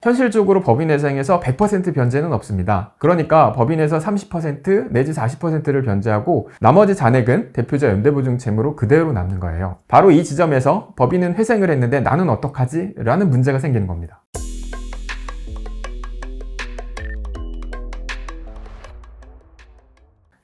현실적으로 법인회생에서 100% 변제는 없습니다. 그러니까 법인에서 30% 내지 40%를 변제하고 나머지 잔액은 대표자 연대보증 채무로 그대로 남는 거예요. 바로 이 지점에서 법인은 회생을 했는데 나는 어떡하지? 라는 문제가 생기는 겁니다.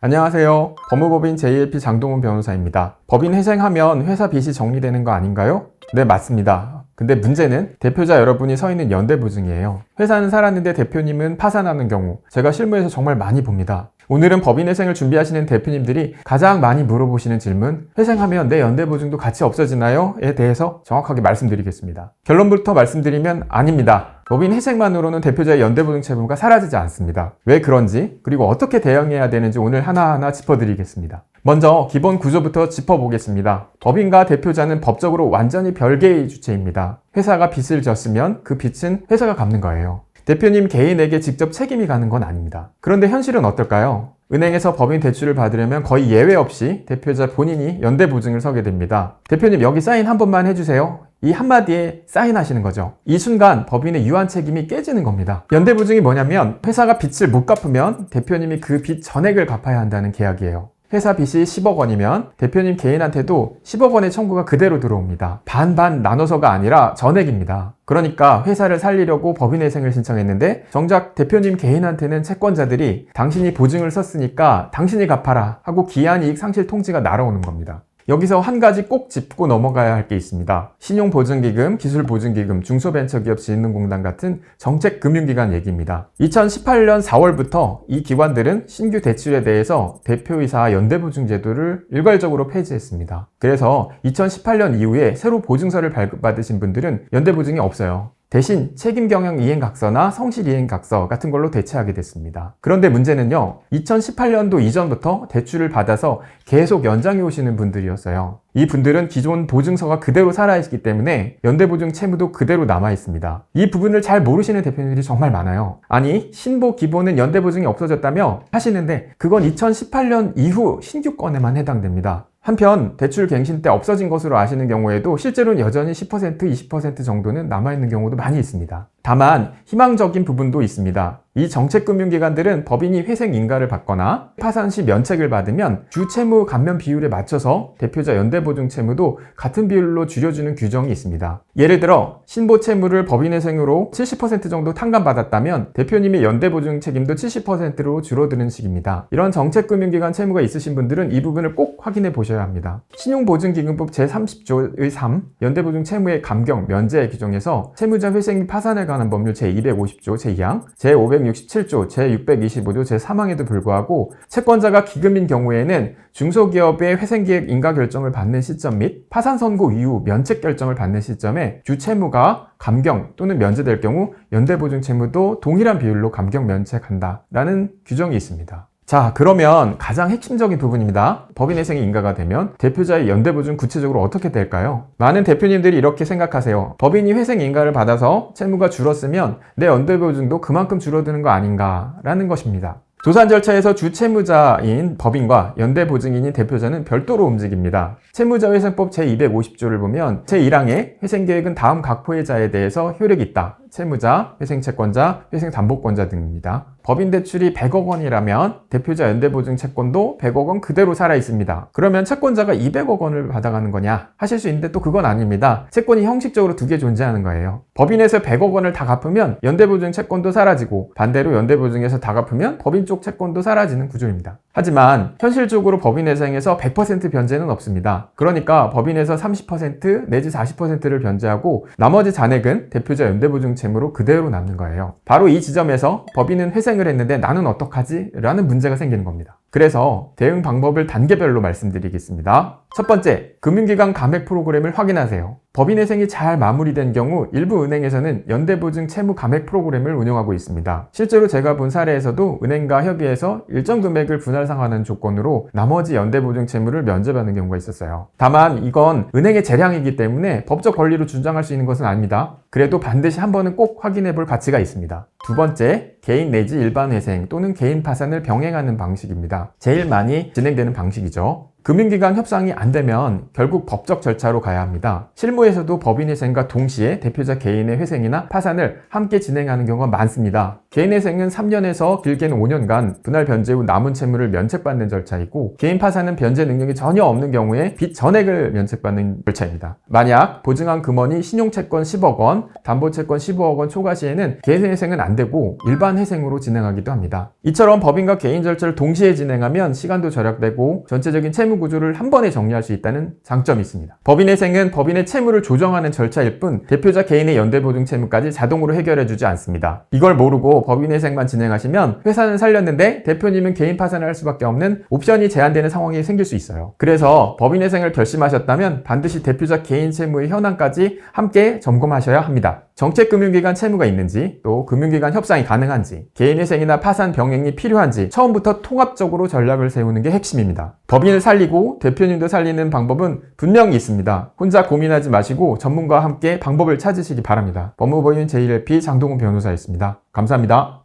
안녕하세요. 법무법인 JLP 장동훈 변호사입니다. 법인 회생하면 회사 빚이 정리되는 거 아닌가요? 네, 맞습니다. 근데 문제는 대표자 여러분이 서 있는 연대보증이에요. 회사는 살았는데 대표님은 파산하는 경우 제가 실무에서 정말 많이 봅니다. 오늘은 법인 회생을 준비하시는 대표님들이 가장 많이 물어보시는 질문, 회생하면 내 연대보증도 같이 없어지나요? 에 대해서 정확하게 말씀드리겠습니다. 결론부터 말씀드리면 아닙니다. 법인 회생만으로는 대표자의 연대보증 채무가 사라지지 않습니다. 왜 그런지, 그리고 어떻게 대응해야 되는지 오늘 하나하나 짚어드리겠습니다. 먼저 기본 구조부터 짚어보겠습니다. 법인과 대표자는 법적으로 완전히 별개의 주체입니다. 회사가 빚을 졌으면 그 빚은 회사가 갚는 거예요. 대표님 개인에게 직접 책임이 가는 건 아닙니다. 그런데 현실은 어떨까요? 은행에서 법인 대출을 받으려면 거의 예외 없이 대표자 본인이 연대보증을 서게 됩니다. 대표님 여기 사인 한 번만 해주세요. 이 한마디에 사인하시는 거죠. 이 순간 법인의 유한 책임이 깨지는 겁니다. 연대보증이 뭐냐면 회사가 빚을 못 갚으면 대표님이 그 빚 전액을 갚아야 한다는 계약이에요. 회사 빚이 10억 원이면 대표님 개인한테도 10억 원의 청구가 그대로 들어옵니다. 반반 나눠서가 아니라 전액입니다. 그러니까 회사를 살리려고 법인회생을 신청했는데 정작 대표님 개인한테는 채권자들이 당신이 보증을 썼으니까 당신이 갚아라 하고 기한이익 상실 통지가 날아오는 겁니다. 여기서 한 가지 꼭 짚고 넘어가야 할 게 있습니다. 신용보증기금, 기술보증기금, 중소벤처기업진흥공단 같은 정책금융기관 얘기입니다. 2018년 4월부터 이 기관들은 신규 대출에 대해서 대표이사 연대보증 제도를 일괄적으로 폐지했습니다. 그래서 2018년 이후에 새로 보증서를 발급받으신 분들은 연대보증이 없어요. 대신 책임경영 이행각서나 성실 이행각서 같은 걸로 대체하게 됐습니다. 그런데 문제는요, 2018년도 이전부터 대출을 받아서 계속 연장해 오시는 분들이었어요. 이 분들은 기존 보증서가 그대로 살아있기 때문에 연대보증 채무도 그대로 남아있습니다. 이 부분을 잘 모르시는 대표님들이 정말 많아요. 아니, 신보 기본은 연대보증이 없어졌다며 하시는데 그건 2018년 이후 신규 건에만 해당됩니다. 한편 대출 갱신 때 없어진 것으로 아시는 경우에도 실제로는 여전히 10%, 20% 정도는 남아있는 경우도 많이 있습니다. 다만 희망적인 부분도 있습니다. 이 정책금융기관들은 법인이 회생 인가를 받거나 파산 시 면책을 받으면 주채무 감면 비율에 맞춰서 대표자 연대보증 채무도 같은 비율로 줄여주는 규정이 있습니다. 예를 들어 신보 채무를 법인회생으로 70% 정도 탕감받았다면 대표님의 연대보증 책임도 70%로 줄어드는 식입니다. 이런 정책금융기관 채무가 있으신 분들은 이 부분을 꼭 확인해 보셔야 합니다. 신용보증기금법 제30조의 3 연대보증 채무의 감경, 면제 규정에서 채무자 회생 및 파산에 관한 법률 제250조 제2항, 제567조, 제625조 제3항에도 불구하고 채권자가 기금인 경우에는 중소기업의 회생기획 인가 결정을 받는 시점 및 파산 선고 이후 면책 결정을 받는 시점에 주채무가 감경 또는 면제될 경우 연대보증 채무도 동일한 비율로 감경 면책한다라는 규정이 있습니다. 자, 그러면 가장 핵심적인 부분입니다. 법인회생이 인가가 되면 대표자의 연대보증 구체적으로 어떻게 될까요? 많은 대표님들이 이렇게 생각하세요. 법인이 회생 인가를 받아서 채무가 줄었으면 내 연대보증도 그만큼 줄어드는 거 아닌가 라는 것입니다. 도산 절차에서 주채무자인 법인과 연대보증인인 대표자는 별도로 움직입니다. 채무자회생법 제250조를 보면 제1항에 회생계획은 다음 각 포해자에 대해서 효력이 있다. 채무자, 회생채권자, 회생담보권자 등입니다. 법인 대출이 100억 원이라면 대표자 연대보증 채권도 100억 원 그대로 살아있습니다. 그러면 채권자가 200억 원을 받아가는 거냐 하실 수 있는데 또 그건 아닙니다. 채권이 형식적으로 두 개 존재하는 거예요. 법인에서 100억 원을 다 갚으면 연대보증 채권도 사라지고 반대로 연대보증에서 다 갚으면 법인 쪽 채권도 사라지는 구조입니다. 하지만 현실적으로 법인회생에서 100% 변제는 없습니다. 그러니까 법인에서 30% 내지 40%를 변제하고 나머지 잔액은 대표자 연대보증 채무로 그대로 남는 거예요. 바로 이 지점에서 법인은 회생을 했는데 나는 어떡하지? 라는 문제가 생기는 겁니다. 그래서 대응 방법을 단계별로 말씀드리겠습니다. 첫 번째, 금융기관 감액 프로그램을 확인하세요. 법인회생이 잘 마무리된 경우 일부 은행에서는 연대보증 채무 감액 프로그램을 운영하고 있습니다. 실제로 제가 본 사례에서도 은행과 협의해서 일정 금액을 분할상환하는 조건으로 나머지 연대보증 채무를 면제받는 경우가 있었어요. 다만 이건 은행의 재량이기 때문에 법적 권리로 주장할 수 있는 것은 아닙니다. 그래도 반드시 한 번은 꼭 확인해 볼 가치가 있습니다. 두 번째, 개인 내지 일반 회생 또는 개인 파산을 병행하는 방식입니다. 제일 많이 진행되는 방식이죠. 금융기관 협상이 안 되면 결국 법적 절차로 가야 합니다. 실무에서도 법인회생과 동시에 대표자 개인의 회생이나 파산을 함께 진행하는 경우가 많습니다. 개인회생은 3년에서 길게는 5년간 분할 변제 후 남은 채무를 면책받는 절차이고, 개인 파산은 변제 능력이 전혀 없는 경우에 빚 전액을 면책받는 절차입니다. 만약 보증한 금원이 신용채권 10억 원, 담보채권 15억 원 초과 시에는 개인회생은 안 되고 일반 회생으로 진행하기도 합니다. 이처럼 법인과 개인 절차를 동시에 진행하면 시간도 절약되고 전체적인 채무 구조를 한 번에 정리할 수 있다는 장점이 있습니다. 법인회생은 법인의 채무를 조정하는 절차일 뿐 대표자 개인의 연대보증 채무까지 자동으로 해결해주지 않습니다. 이걸 모르고 법인회생만 진행하시면 회사는 살렸는데 대표님은 개인 파산을 할 수밖에 없는 옵션이 제한되는 상황이 생길 수 있어요. 그래서 법인회생을 결심하셨다면 반드시 대표자 개인 채무의 현황까지 함께 점검하셔야 합니다. 정책금융기관 채무가 있는지, 또 금융기관 협상이 가능한지, 개인회생이나 파산 병행이 필요한지 처음부터 통합적으로 전략을 세우는 게 핵심입니다. 법인을 살리고 대표님도 살리는 방법은 분명히 있습니다. 혼자 고민하지 마시고 전문가와 함께 방법을 찾으시기 바랍니다. 법무법인 제1LP 장동훈 변호사였습니다. 감사합니다.